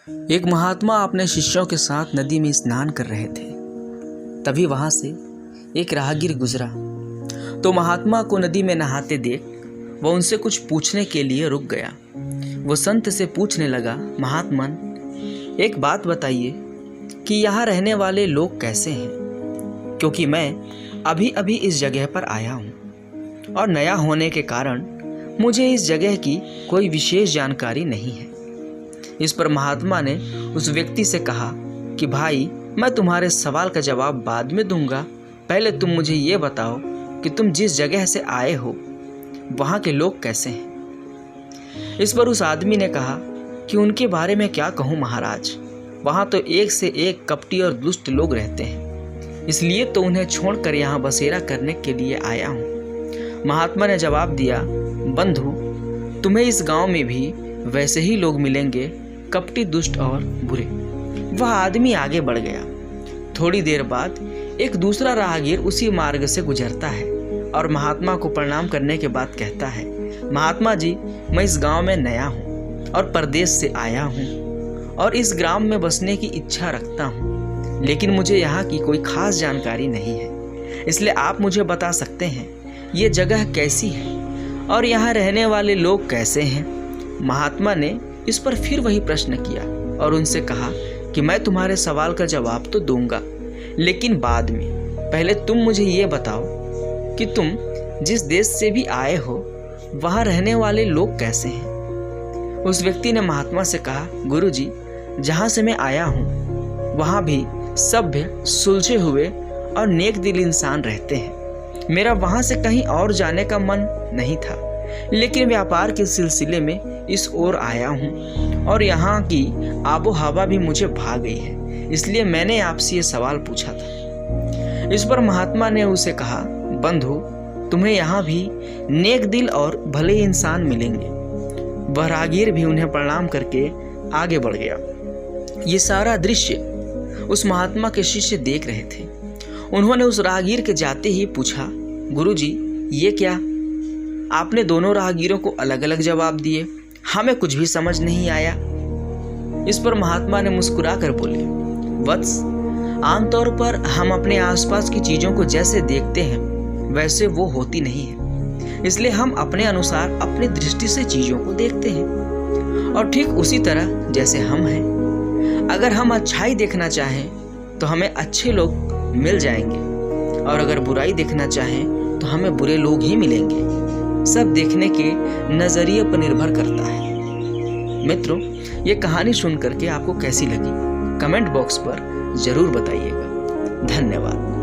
एक महात्मा अपने शिष्यों के साथ नदी में स्नान कर रहे थे। तभी वहां से एक राहगीर गुजरा तो महात्मा को नदी में नहाते देख वह उनसे कुछ पूछने के लिए रुक गया। वो संत से पूछने लगा, महात्मन, एक बात बताइए कि यहाँ रहने वाले लोग कैसे हैं, क्योंकि मैं अभी अभी इस जगह पर आया हूँ और नया होने के कारण मुझे इस जगह की कोई विशेष जानकारी नहीं है। इस पर महात्मा ने उस व्यक्ति से कहा कि भाई, मैं तुम्हारे सवाल का जवाब बाद में दूंगा, पहले तुम मुझे ये बताओ कि तुम जिस जगह से आए हो वहाँ के लोग कैसे हैं। इस पर उस आदमी ने कहा कि उनके बारे में क्या कहूँ महाराज, वहाँ तो एक से एक कपटी और दुष्ट लोग रहते हैं, इसलिए तो उन्हें छोड़कर यहाँ बसेरा करने के लिए आया हूँ। महात्मा ने जवाब दिया, बंधु, तुम्हें इस गांव में भी वैसे ही लोग मिलेंगे, कपटी, दुष्ट और बुरे। वह आदमी आगे बढ़ गया। थोड़ी देर बाद एक दूसरा राहगीर उसी मार्ग से गुजरता है और महात्मा को प्रणाम करने के बाद कहता है, महात्मा जी, मैं इस गांव में नया हूँ और परदेश से आया हूँ और इस ग्राम में बसने की इच्छा रखता हूँ, लेकिन मुझे यहाँ की कोई खास जानकारी नहीं है, इसलिए आप मुझे बता सकते हैं ये जगह कैसी है और यहाँ रहने वाले लोग कैसे हैं। महात्मा ने इस पर फिर वही प्रश्न किया और उनसे कहा कि मैं तुम्हारे सवाल का जवाब तो दूंगा, लेकिन बाद में। पहले तुम मुझे ये बताओ कि तुम जिस देश से भी आए हो वहाँ रहने वाले लोग कैसे हैं। उस व्यक्ति ने महात्मा से कहा, गुरुजी, जहाँ से मैं आया हूँ वहाँ भी सभ्य, सुलझे हुए और नेक दिल इंसान रहते हैं। मेरा वहाँ से कहीं और जाने का मन नहीं था, लेकिन व्यापार के सिलसिले में इस ओर आया हूँ और यहाँ की आबो हवा भी मुझे भा गई है, इसलिए मैंने आपसे ये सवाल पूछा था। इस पर महात्मा ने उसे कहा, बंधु, तुम्हें यहाँ भी नेक दिल और भले इंसान मिलेंगे। वह राहगीर भी उन्हें प्रणाम करके आगे बढ़ गया। ये सारा दृश्य उस महात्मा के शिष्य देख रहे थे। उन्होंने उस राहगीर के जाते ही पूछा, गुरुजी, ये क्या? आपने दोनों राहगीरों को अलग अलग जवाब दिए, हमें कुछ भी समझ नहीं आया। इस पर महात्मा ने मुस्कुरा कर बोले, वत्स, आमतौर पर हम अपने आसपास की चीजों को जैसे देखते हैं वैसे वो होती नहीं है, इसलिए हम अपने अनुसार अपनी दृष्टि से चीजों को देखते हैं। और ठीक उसी तरह जैसे हम हैं, अगर हम अच्छाई देखना चाहें तो हमें अच्छे लोग मिल जाएंगे और अगर बुराई देखना चाहें तो हमें बुरे लोग ही मिलेंगे। सब देखने के नजरिए पर निर्भर करता है। मित्रों, ये कहानी सुन करके आपको कैसी लगी कमेंट बॉक्स पर जरूर बताइएगा। धन्यवाद।